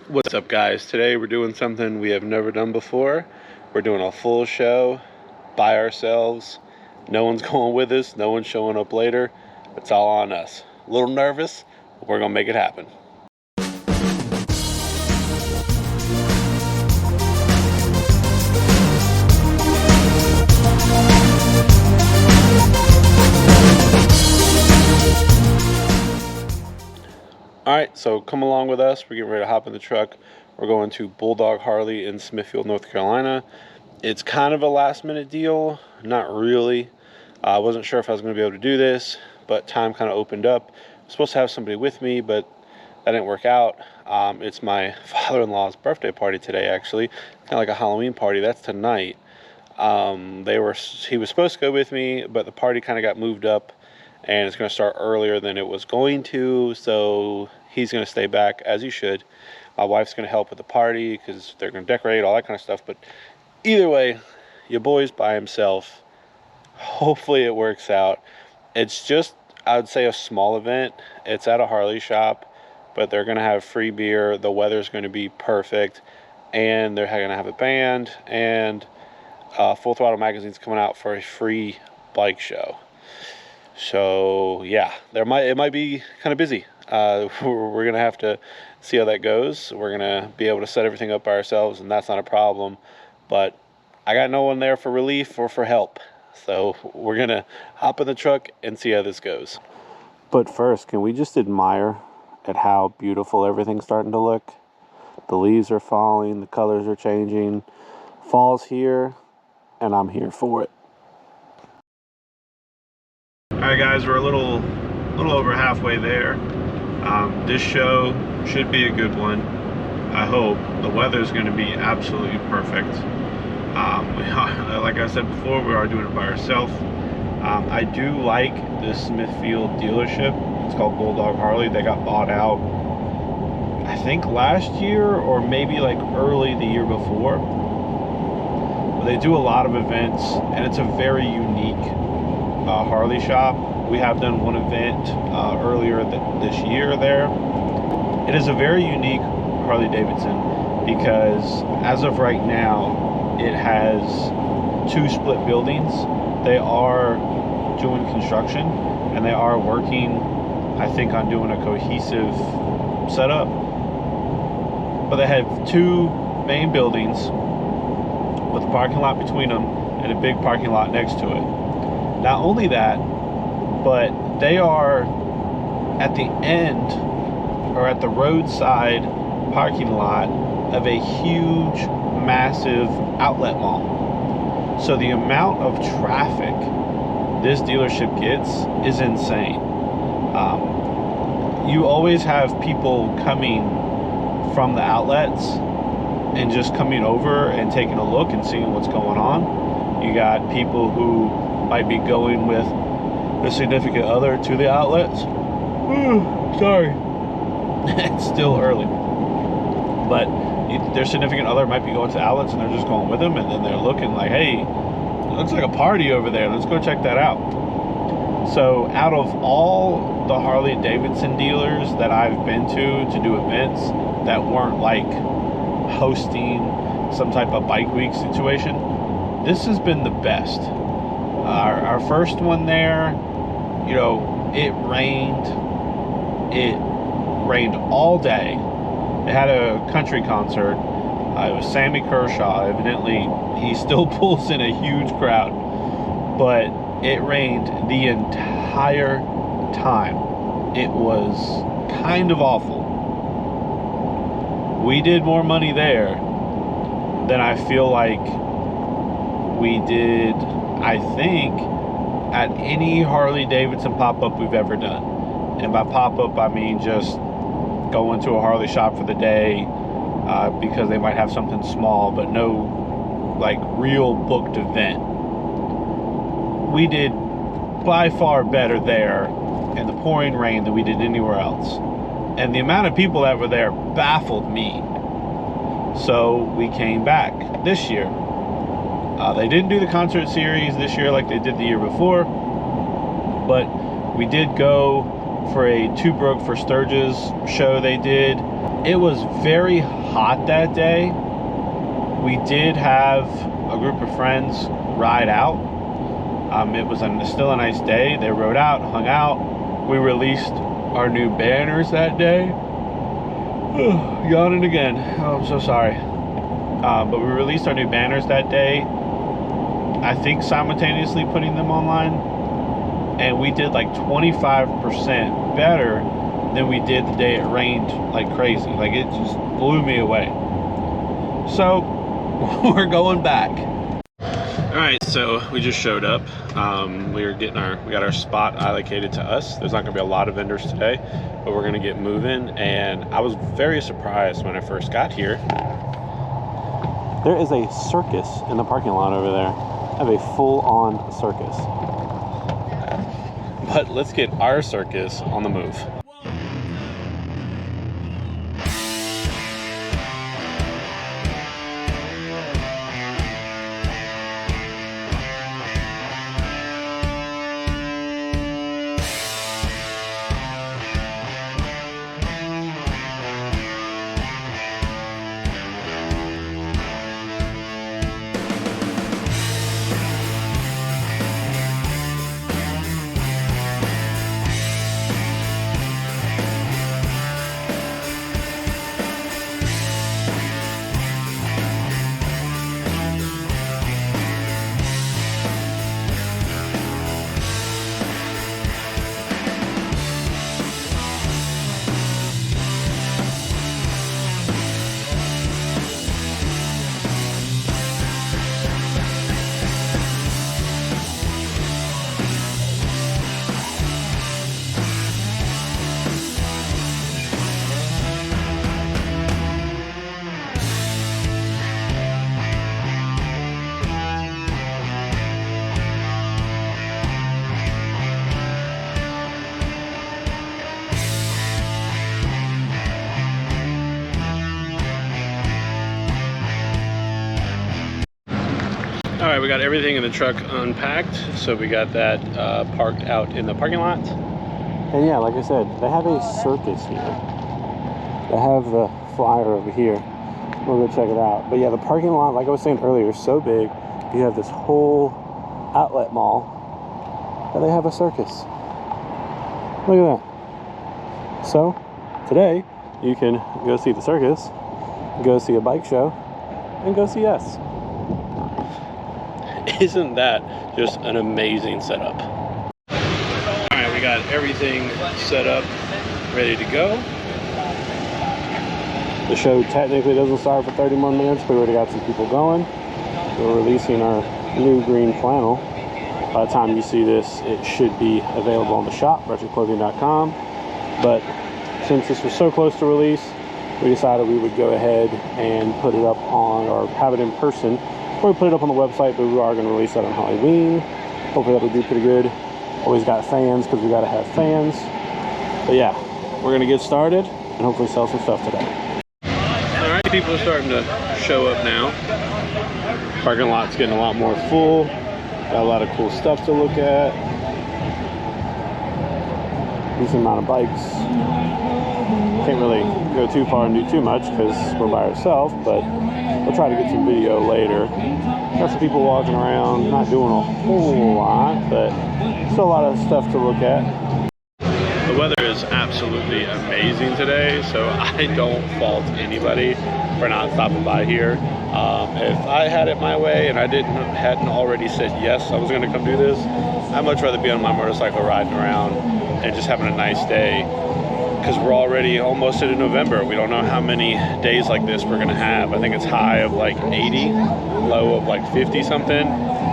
What's up, guys? Today we're doing something we have never done before. We're doing a full show by ourselves. No one's going with us. No one's showing up later. It's all on us. A little nervous, but we're going to make it happen. Alright, so come along with us. We're getting ready to hop in the truck. We're going to Bulldog Harley in Smithfield, North Carolina. It's kind of a last minute deal. Not really. I wasn't sure if I was going to be able to do this, but time kind of opened up. I was supposed to have somebody with me, but that didn't work out. It's my father-in-law's birthday party today, actually. Kind of like a Halloween party. That's tonight. He was supposed to go with me, but the party kind of got moved up, and it's going to start earlier than it was going to, so he's going to stay back, as he should. My wife's going to help with the party because they're going to decorate, all that kind of stuff. But either way, your boy's by himself. Hopefully it works out. It's just, I would say, a small event. It's at a Harley shop, but they're going to have free beer. The weather's going to be perfect, and they're going to have a band, and Full Throttle Magazine's coming out for a free bike show. So yeah, it might be kind of busy. We're gonna have to see how that goes. We're gonna be able to set everything up by ourselves, and that's not a problem. But I got no one there for relief or for help, so we're gonna hop in the truck and see how this goes. But first, can we just admire at how beautiful everything's starting to look? The leaves are falling, the colors are changing. Fall's here, and I'm here for it. Alright guys, we're a little over halfway there. This show should be a good one. I hope. The weather's going to be absolutely perfect. Like I said before, we are doing it by ourselves. I do like this Smithfield dealership. It's called Bulldog Harley. They got bought out, I think, last year or maybe like early the year before. But they do a lot of events, and it's a very unique Harley shop. We have done one event earlier this year there. It is a very unique Harley Davidson because as of right now it has two split buildings. They are doing construction, and they are working, I think, on doing a cohesive setup. But they have two main buildings with a parking lot between them and a big parking lot next to it. Not only that, but they are at the end, or at the roadside parking lot of a huge, massive outlet mall. So the amount of traffic this dealership gets is insane. You always have people coming from the outlets and just coming over and taking a look and seeing what's going on. You got people who might be going with a significant other to the outlets. Sorry. It's still early. But their significant other might be going to outlets, and they're just going with them, and then they're looking like, hey, it looks like a party over there. Let's go check that out. So out of all the Harley Davidson dealers that I've been to do events that weren't like hosting some type of bike week situation, this has been the best. Our first one there, you know, it rained all day. They had a country concert. It was Sammy Kershaw. Evidently, he still pulls in a huge crowd. But it rained the entire time. It was kind of awful. We did more money there than I feel like we did, I think, at any Harley Davidson pop-up we've ever done. And by pop-up, I mean just going to a Harley shop for the day because they might have something small, but no like real booked event. We did by far better there in the pouring rain than we did anywhere else. And the amount of people that were there baffled me. So we came back this year. They didn't do the concert series this year like they did the year before, but we did go for a Two Broke for Sturgis show they did. It was very hot that day. We did have a group of friends ride out. It was still a nice day. They rode out, hung out. We released our new banners that day. Yawning again. Oh, I'm so sorry. But we released our new banners that day. I think simultaneously putting them online. And we did like 25% better than we did the day it rained like crazy. Like, it just blew me away. So we're going back. All right, so we just showed up. We got our spot allocated to us. There's not gonna be a lot of vendors today, but we're gonna get moving. And I was very surprised when I first got here. There is a circus in the parking lot over there. I have a full-on circus. But let's get our circus on the move. All right, we got everything in the truck unpacked, so we got that parked out in the parking lot. And yeah, like I said, they have a circus here. They have the flyer over here. We'll go check it out. But yeah, the parking lot, like I was saying earlier, is so big. You have this whole outlet mall, and they have a circus. Look at that. So today, you can go see the circus, go see a bike show, and go see us. Isn't that just an amazing setup? All right, we got everything set up, ready to go. The show technically doesn't start for 30 more minutes, but we already got some people going. We're releasing our new green flannel. By the time you see this, it should be available on the shop, wretchedclothing.com. But since this was so close to release, we decided we would go ahead and put it up on, or have it in person. We're gonna put it up on the website, but we are gonna release that on Halloween. Hopefully that'll do pretty good. Always got fans, because we gotta have fans. But yeah, we're gonna get started and hopefully sell some stuff today. All right, people are starting to show up now. Parking lot's getting a lot more full. Got a lot of cool stuff to look at. Decent amount of bikes. Can't really go too far and do too much because we're by ourselves, but we'll try to get some video later. Got some people walking around, not doing a whole lot, but still a lot of stuff to look at. The weather is absolutely amazing today, so I don't fault anybody for not stopping by here. If I had it my way and I hadn't already said yes, I was going to come do this, I'd much rather be on my motorcycle riding around and just having a nice day. Because we're already almost into November. We don't know how many days like this we're gonna have. I think it's high of like 80, low of like 50 something.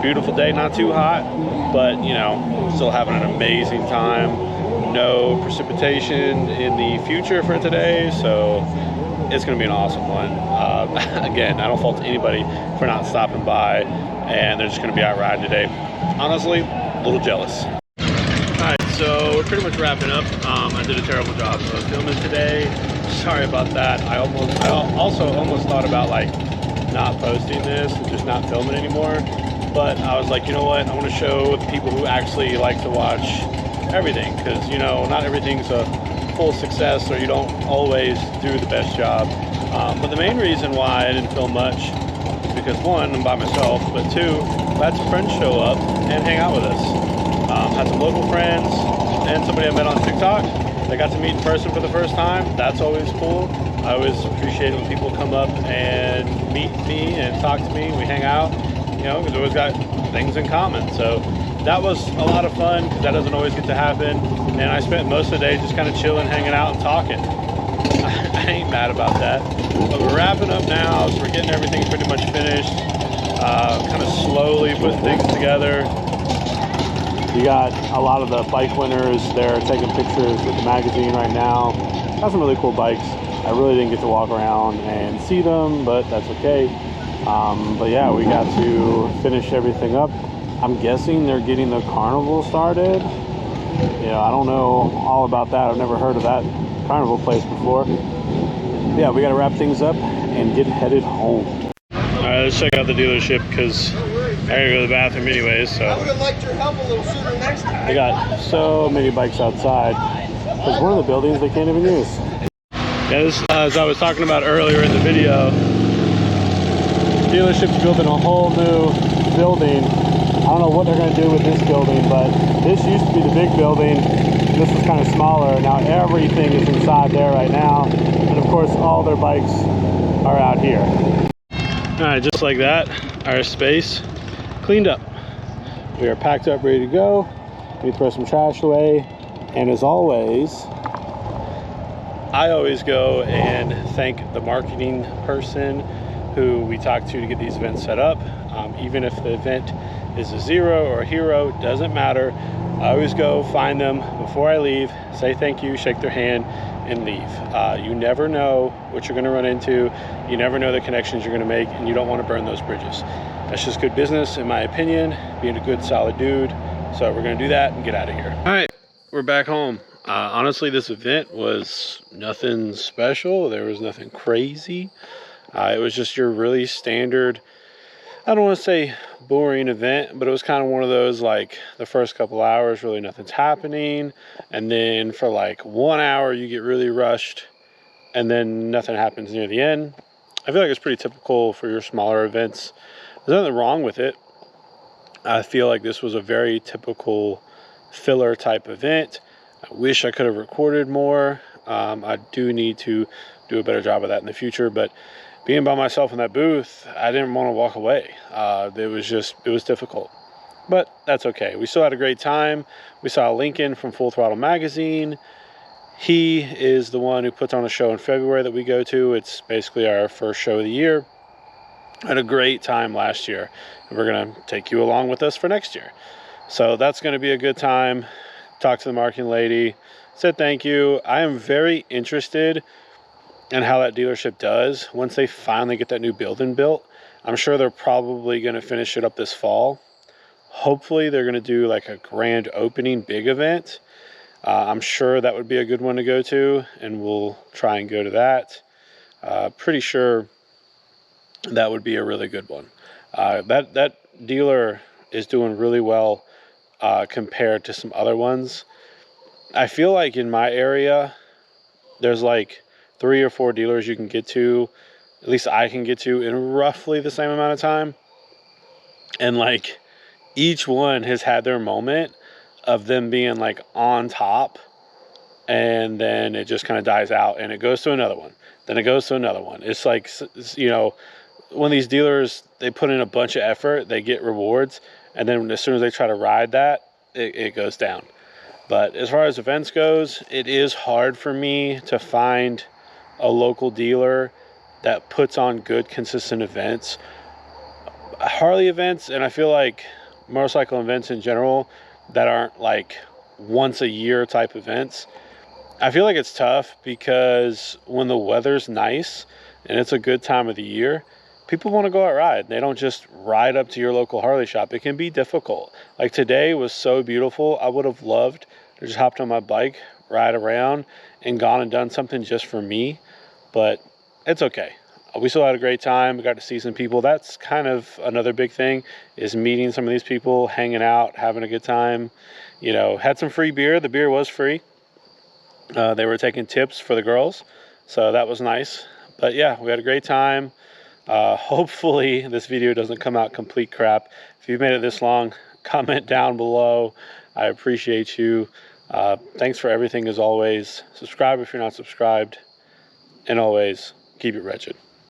Beautiful day, not too hot, but you know, still having an amazing time. No precipitation in the future for today, so it's gonna be an awesome one. Again, I don't fault anybody for not stopping by, and they're just gonna be out riding today. Honestly, a little jealous. Alright, so we're pretty much wrapping up. I did a terrible job of filming today. Sorry about that. I also almost thought about like not posting this and just not filming anymore. But I was like, you know what? I want to show the people who actually like to watch everything, because, you know, not everything's a full success, or you don't always do the best job. But the main reason why I didn't film much is because, one, I'm by myself, but two, I had some friends show up and hang out with us. Had some local friends and somebody I met on TikTok. They got to meet in person for the first time. That's always cool. I always appreciate it when people come up and meet me and talk to me. We hang out, you know, because we always got things in common. So that was a lot of fun, because that doesn't always get to happen. And I spent most of the day just kind of chilling, hanging out, and talking. I ain't mad about that. But we're wrapping up now, so we're getting everything pretty much finished. Kind of slowly putting things together. You got a lot of the bike winners there taking pictures with the magazine right now. Got some really cool bikes. I really didn't get to walk around and see them, but that's okay. But yeah, we got to finish everything up. I'm guessing they're getting the carnival started. Yeah, I don't know all about that. I've never heard of that carnival place before. Yeah, we got to wrap things up and get headed home. All right, let's check out the dealership, because I gotta go to the bathroom anyways. So I would have liked your help a little sooner next time. I got so many bikes outside. There's one of the buildings they can't even use. Yeah, this, as I was talking about earlier in the video, dealership's building a whole new building. I don't know what they're going to do with this building, but this used to be the big building. This is kind of smaller. Now everything is inside there right now. And of course, all their bikes are out here. All right, just like that, our space cleaned up. We are packed up, ready to go. We throw some trash away. And as always, I always go and thank the marketing person who we talk to get these events set up. Even if the event is a zero or a hero, it doesn't matter. I always go find them before I leave, say thank you, shake their hand, and leave. You never know what you're going to run into. You never know the connections you're going to make, and you don't want to burn those bridges. That's just good business, in my opinion, being a good, solid dude. So we're going to do that and get out of here. All right, we're back home. Honestly, this event was nothing special. There was nothing crazy. It was just your really standard, I don't want to say boring event, but it was kind of one of those, like, the first couple hours, really nothing's happening. And then for like 1 hour, you get really rushed, and then nothing happens near the end. I feel like it's pretty typical for your smaller events. There's nothing wrong with it. I feel like this was a very typical filler type event. I wish I could have recorded more. I do need to do a better job of that in the future, but being by myself in that booth, I didn't want to walk away. It was difficult, but that's okay. We still had a great time. We saw Lincoln from Full Throttle Magazine. He is the one who puts on a show in February that we go to. It's basically our first show of the year. I had a great time last year, and we're going to take you along with us for next year. So that's going to be a good time. Talk to the marketing lady, said thank you. I am very interested in how that dealership does once they finally get that new building built. I'm sure they're probably going to finish it up this fall. Hopefully they're going to do like a grand opening big event. I'm sure that would be a good one to go to, and we'll try and go to that. Pretty sure that would be a really good one. That dealer is doing really well compared to some other ones. I feel like in my area, there's like 3 or 4 dealers you can get to, at least I can get to, in roughly the same amount of time. And like each one has had their moment of them being like on top, and then it just kind of dies out and it goes to another one. Then it goes to another one. It's like, you know, when these dealers, they put in a bunch of effort, they get rewards. And then as soon as they try to ride that, it goes down. But as far as events goes, it is hard for me to find a local dealer that puts on good, consistent events. Harley events, and I feel like motorcycle events in general that aren't like once a year type events, I feel like it's tough because when the weather's nice and it's a good time of the year, people want to go out ride. They don't just ride up to your local Harley shop. It can be difficult. Like today was so beautiful. I would have loved to just hopped on my bike, ride around, and gone and done something just for me. But it's okay. We still had a great time. We got to see some people. That's kind of another big thing, is meeting some of these people, hanging out, having a good time. you know, had some free beer. The beer was free. They were taking tips for the girls, so that was nice. But yeah, we had a great time. Hopefully this video doesn't come out complete crap. If you've made it this long, comment down below. I appreciate you. Thanks for everything as always. Subscribe if you're not subscribed. And always, keep it wretched.